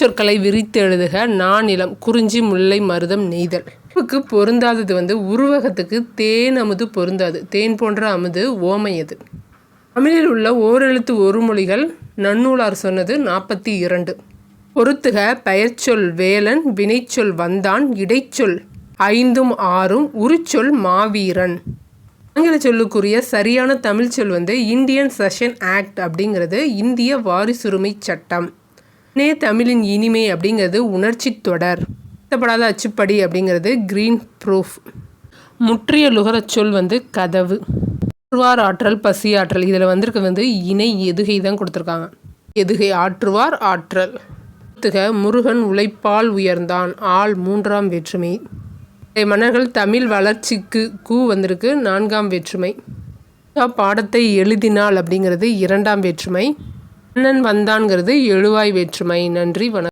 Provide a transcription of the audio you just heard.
சொற்களை விரித்து எழுதுக. நானிலம் குறிஞ்சி முல்லை மருதம் நெய்தல். பொருந்தாதது உருவகத்துக்கு தேன் அமுது பொருந்தாது. தேன் போன்ற அமுது ஓமையது. தமிழில் உள்ள ஓரெழுத்து ஒரு மொழிகள் நன்னூலார் சொன்னது 42. பொறுத்துக. பெயர்ச்சொல் வேலன், வினைச்சொல் வந்தான், இடைச்சொல் 5 6, உரிச்சொல் மாவீரன். ஆங்கில சொல்லுக்குரிய சரியான தமிழ் சொல் இந்தியன் செஷன் ஆக்ட் அப்படிங்கிறது இந்திய வாரிசுரிமை சட்டம். தமிழின் இனிமை அப்படிங்கிறது உணர்ச்சி தொடர். திருத்தப்படாத அச்சுப்படி அப்படிங்கிறது கிரீன் ப்ரூஃப். முற்றிய லுகரச் சொல் கதவு. ஆற்றுவார் ஆற்றல், பசியாற்றல். இதில் வந்திருக்க இணை எதுகை தான் கொடுத்துருக்காங்க. எதுகை ஆற்றுவார் ஆற்றல். முருகன் உழைப்பால் உயர்ந்தான். ஆள் 3ஆம் வேற்றுமை. மன்னர்கள் தமிழ் வளர்ச்சிக்கு கூ வந்திருக்கு 4ஆம் வேற்றுமை. பாடத்தை எழுதினால் அப்படிங்கிறது 2ஆம் வேற்றுமை. அண்ணன் வந்தான்கிறது எழுவாய் வேற்றுமை. நன்றி, வணக்கம்.